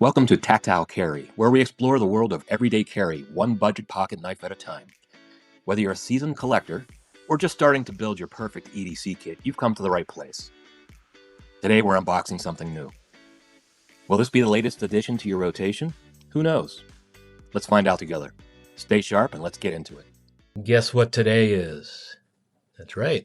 Welcome to Tactile Carry, where we explore the world of everyday carry, one budget pocket knife at a time. Whether you're a seasoned collector or just starting to build your perfect EDC kit, you've come to the right place. Today we're unboxing something new. Will this be the latest addition to your rotation? Who knows? Let's find out together. Stay sharp and let's get into it. Guess what today is? That's right.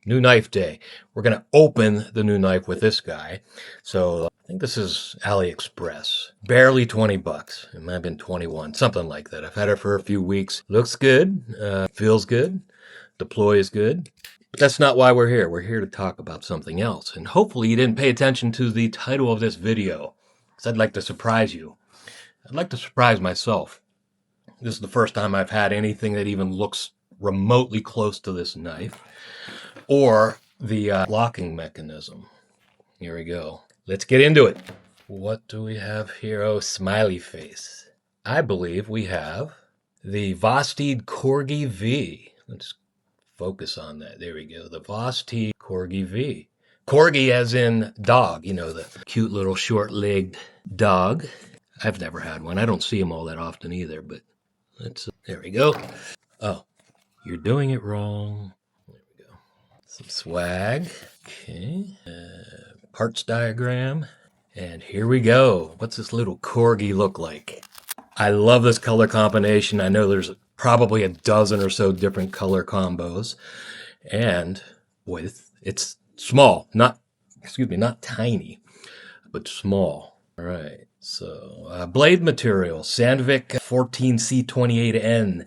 New knife day. We're going to open the new knife with this guy. So I think this is AliExpress. Barely 20 bucks. It might have been 21, something like that. I've had it for a few weeks. Looks good. Feels good. Deploys good. But that's not why we're here. We're here to talk about something else. And hopefully you didn't pay attention to the title of this video, because I'd like to surprise you. I'd like to surprise myself. This is the first time I've had anything that even looks remotely close to this knife, or the locking mechanism. Here we go. Let's get into it. What do we have here? Oh, smiley face. I believe we have the Vosteed Corgi V. Let's focus on that. There we go. The Vosteed Corgi V. Corgi as in dog, you know, the cute little short-legged dog. I've never had one. I don't see them all that often either, but let's, there we go. Oh, you're doing it wrong. There we go. Some swag. Okay. Parts diagram. And here we go. What's this little Corgi look like? I love this color combination. I know there's probably a dozen or so different color combos. And boy, it's small. Not tiny, but small. All right. So blade material, Sandvik 14C28N.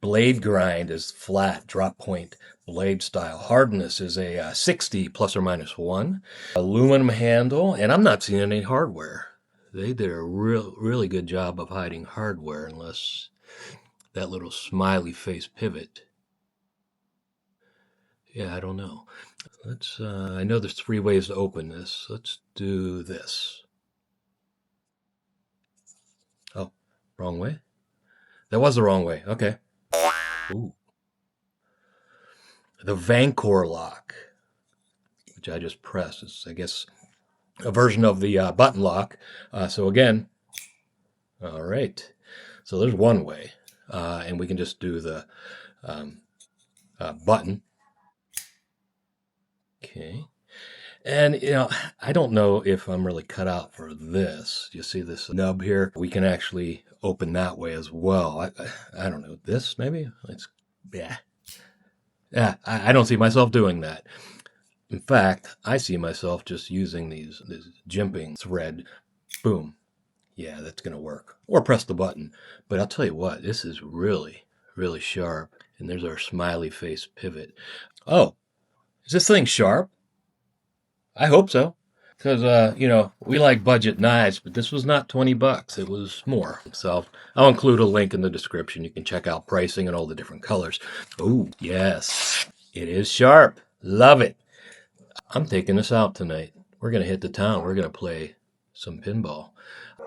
Blade grind is flat, drop point blade style. Hardness is a 60 plus or minus 1. Aluminum handle, and I'm not seeing any hardware. They did a really good job of hiding hardware, unless that little smiley face pivot. Yeah, I don't know. Let's. I know there's 3 ways to open this. Let's do this. Oh, wrong way? That was the wrong way. Okay. Ooh. The Vanchor Lock, which I just pressed, is, I guess, a version of the button lock. So again, all right. So there's one way, and we can just do the button. Okay. And, you know, I don't know if I'm really cut out for this. You see this nub here? We can actually open that way as well. I don't know. This, maybe? Yeah, I don't see myself doing that. In fact, I see myself just using this jimping thread. Boom. Yeah, that's going to work. Or press the button. But I'll tell you what, this is really, really sharp. And there's our smiley face pivot. Oh, is this thing sharp? I hope so. Because, you know, we like budget knives, but this was not 20 bucks. It was more. So I'll include a link in the description. You can check out pricing and all the different colors. Oh, yes. It is sharp. Love it. I'm taking this out tonight. We're going to hit the town. We're going to play some pinball.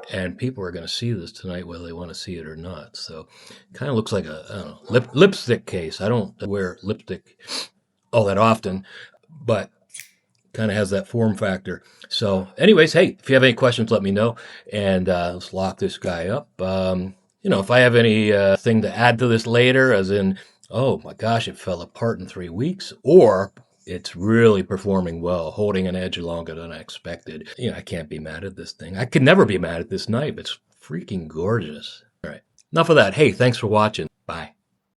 And people are going to see this tonight, whether they want to see it or not. So it kind of looks like a, I don't know, lipstick case. I don't wear lipstick all that often, but kind of has that form factor. So anyways, hey, if you have any questions, let me know. And let's lock this guy up. You know, if I have any thing to add to this later, as in, oh my gosh, it fell apart in 3 weeks, or it's really performing well, holding an edge longer than I expected. You know, I can't be mad at this thing. I could never be mad at this knife. It's freaking gorgeous. All right, enough of that. Hey, thanks for watching.